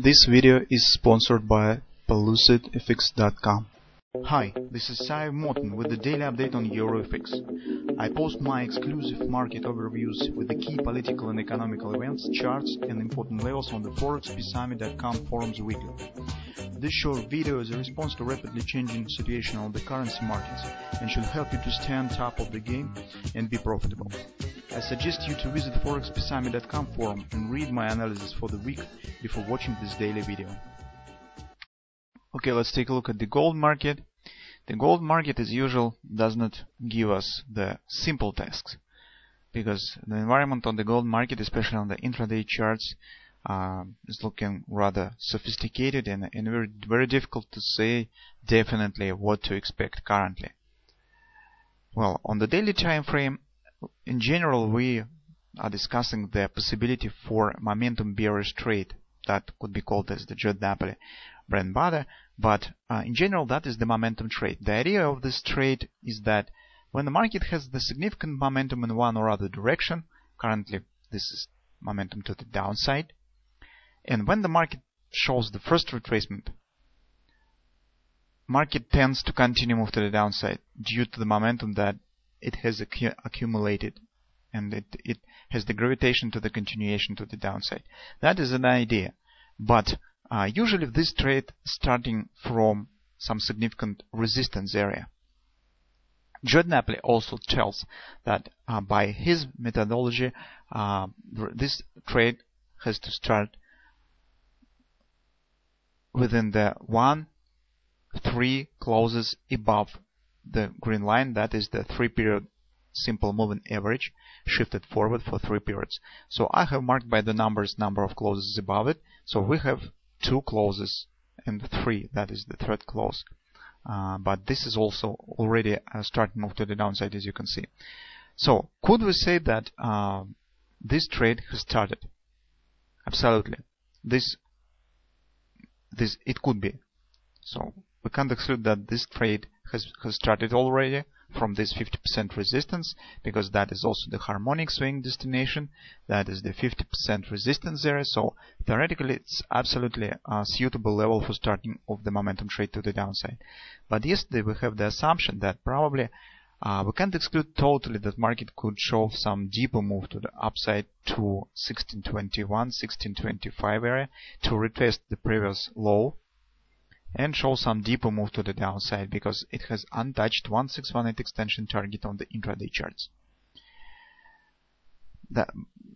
This video is sponsored by PelucidFX.com. Hi, this is Sive Morten with the daily update on EuroFX. I post my exclusive market overviews with the key political and economical events, charts and important levels on the ForexPeaceArmy.com forums weekly. This short video is a response to rapidly changing situation on the currency markets and should help you to stay on top of the game and be profitable. I suggest you to visit ForexPeaceArmy.com forum and read my analysis for the week before watching this daily video. Okay, let's take a look at the gold market. The gold market, as usual, does not give us the simple tasks because the environment on the gold market, especially on the intraday charts, is looking rather sophisticated and very difficult to say definitely what to expect currently. Well, on the daily time frame, in general, we are discussing the possibility for momentum bearish trade that could be called as the Judd Napoli bread and butter, but in general that is the momentum trade. The idea of this trade is that when the market has the significant momentum in one or other direction, currently this is momentum to the downside, and when the market shows the first retracement, market tends to continue move to the downside due to the momentum that it has accumulated, and it has the gravitation to the continuation to the downside. That is an idea, but usually this trade starting from some significant resistance area. Judd Napoli also tells that by his methodology, this trade has to start within the 1-3 closes above the green line, that is the 3-period simple moving average shifted forward for 3 periods. So I have marked by the number of closes above it. So we have 2 closes and 3, that is the third close. But this is also already a starting move to the downside, as you can see. So could we say that this trade has started? Absolutely. This it could be. So we can't exclude that this trade has started already from this 50% resistance, because that is also the harmonic swing destination. That is the 50% resistance area. So theoretically it's absolutely a suitable level for starting of the momentum trade to the downside. But yesterday we have the assumption that probably we can't exclude totally that market could show some deeper move to the upside to 1621, 1625 area to retest the previous low and show some deeper move to the downside, because it has untouched 1618 extension target on the intraday charts.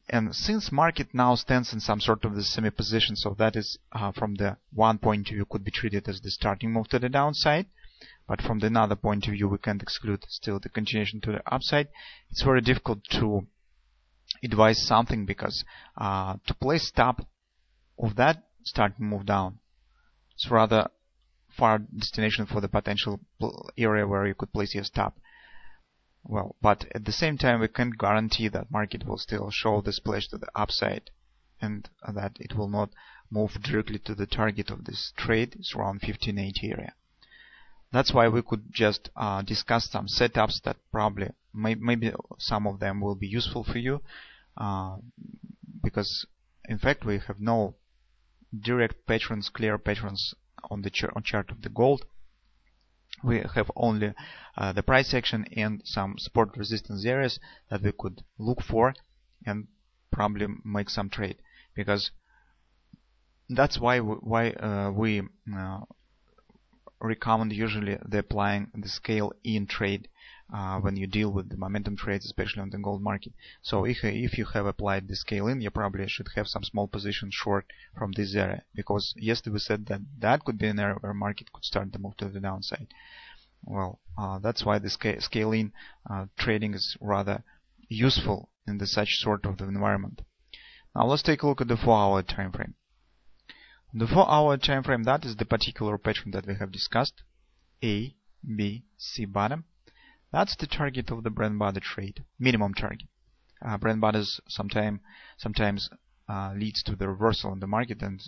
And since market now stands in some sort of the semi position, so that is from the one point of view could be treated as the starting move to the downside, but from the another point of view we can't exclude still the continuation to the upside. It's very difficult to advise something, because to place stop of that starting move down, it's rather far destination for the potential area where you could place your stop. Well, but at the same time we can't guarantee that market will still show the splash to the upside and that it will not move directly to the target of this trade. It's around 1580 area. That's why we could just discuss some setups that probably maybe some of them will be useful for you, because in fact we have no direct patterns, clear patterns on the chart of the gold. We have only the price action and some support resistance areas that we could look for and probably make some trade, because that's why we recommend usually the applying the scale in trade when you deal with the momentum trades, especially on the gold market. So if you have applied the scale in, you probably should have some small position short from this area, because yesterday we said that that could be an area where market could start to move to the downside. Well, that's why the scale in trading is rather useful in such sort of environment. Now let's take a look at the 4-hour time frame. The 4-hour time frame, that is the particular pattern that we have discussed, A, B, C bottom. That's the target of the bread and butter trade, minimum target. Bread and butter sometimes leads to the reversal in the market and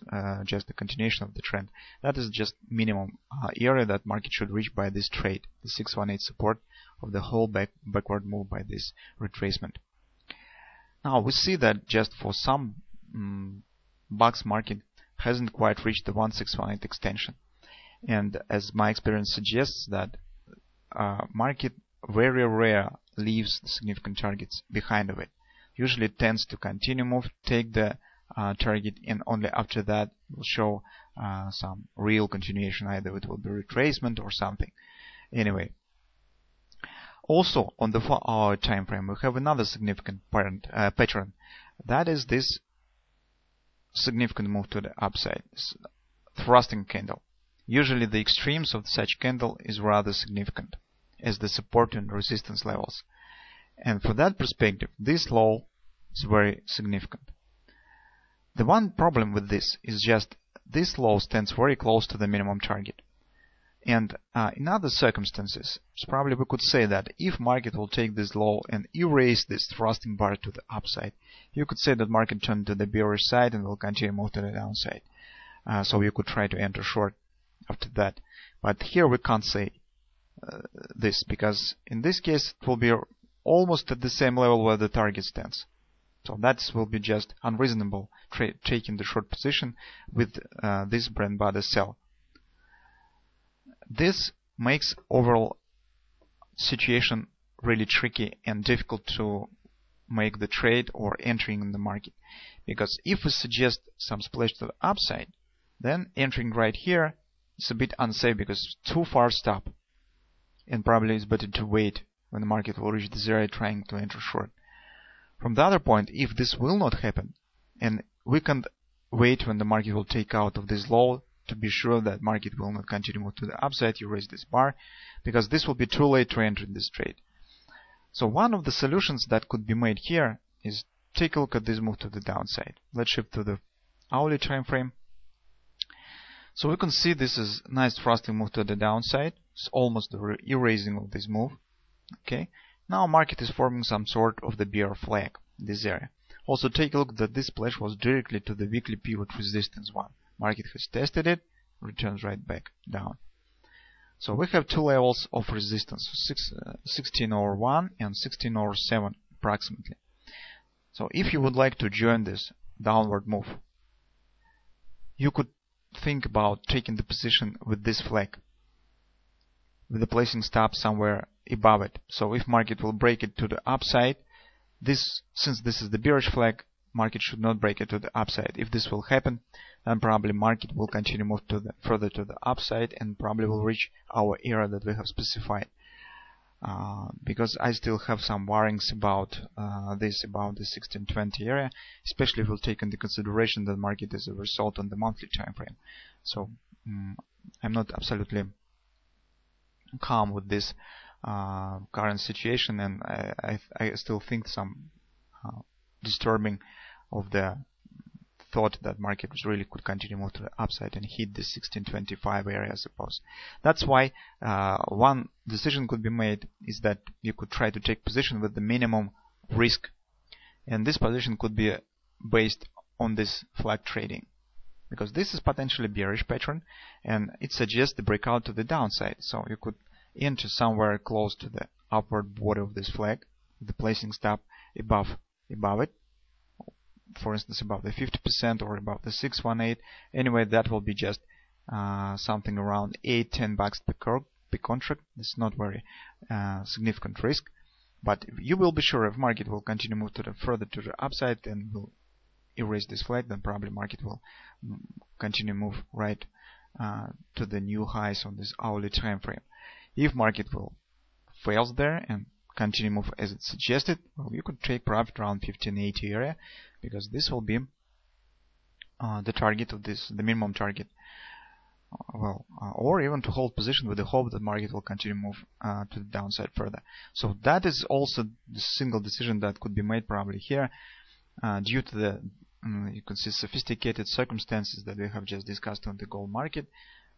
just the continuation of the trend. That is just minimum area that market should reach by this trade, the 618 support of the whole backward move by this retracement. Now we see that just for some box market hasn't quite reached the 1618 extension. And as my experience suggests, that market very rare leaves significant targets behind of it. Usually it tends to continue move, take the target, and only after that will show some real continuation. Either it will be retracement or something. Anyway, also on the 4-hour time frame we have another significant pattern. That is this significant move to the upside, thrusting candle. Usually the extremes of such candle is rather significant as the support and resistance levels. And for that perspective, this low is very significant. The one problem with this is just this low stands very close to the minimum target. And in other circumstances, probably we could say that if market will take this low and erase this thrusting bar to the upside, you could say that market turned to the bearish side and will continue move to the downside. So you could try to enter short after that. But here we can't say this, because in this case it will be almost at the same level where the target stands. So that will be just unreasonable taking the short position with this bread and butter sell. This makes overall situation really tricky and difficult to make the trade or entering in the market, because if we suggest some splash to the upside, then entering right here is a bit unsafe because it's too far stop, and probably it's better to wait when the market will reach the zero trying to enter short. From the other point, if this will not happen, and we can wait when the market will take out of this low to be sure that market will not continue move to the upside, you raise this bar, because this will be too late to enter in this trade. So one of the solutions that could be made here is take a look at this move to the downside. Let's shift to the hourly time frame. So we can see this is nice thrusting move to the downside. It's almost the erasing of this move. Okay. Now market is forming some sort of the bear flag in this area. Also take a look that this splash was directly to the weekly pivot resistance one. Market has tested it, returns right back down. So we have two levels of resistance, 1601 and 1607 approximately. So if you would like to join this downward move, you could think about taking the position with this flag, with the placing stop somewhere above it. So if market will break it to the upside, since this is the bearish flag, market should not break it to the upside. If this will happen, then probably market will continue move further to the upside and probably will reach our area that we have specified. Because I still have some worries about the 1620 area, especially if we'll take into consideration that market is a result on the monthly time frame. So I'm not absolutely calm with this current situation, and I still think some disturbing of the thought that market really could continue move to the upside and hit the 1625 area, I suppose. That's why one decision could be made is that you could try to take position with the minimum risk, and this position could be based on this flag trading, because this is potentially bearish pattern and it suggests the breakout to the downside. So you could enter somewhere close to the upward border of this flag, the placing stop above it, for instance above the 50% or above the 618. Anyway, that will be just something around $8-10 per contract. It's not very significant risk, but you will be sure if market will continue move further to the upside and will erase this flag, then probably market will continue move right to the new highs on this hourly time frame. If market will fails there and continue move as it suggested, well, you could take profit around 1580 area, because this will be the target of this, the minimum target. Or even to hold position with the hope that market will continue move to the downside further. So that is also the single decision that could be made probably here, due to the you can see sophisticated circumstances that we have just discussed on the gold market,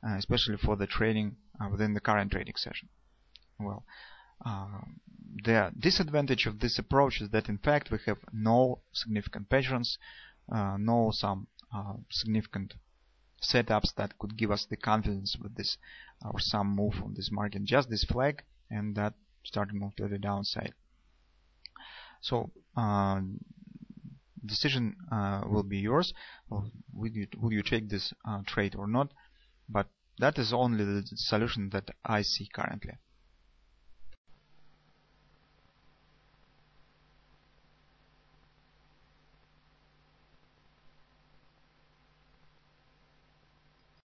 especially for the trading within the current trading session. Well, the disadvantage of this approach is that in fact we have no significant patterns, no some significant setups that could give us the confidence with this or some move on this market, just this flag and that starting move to the downside. So decision will be yours. Would you take this trade or not? But that is only the solution that I see currently.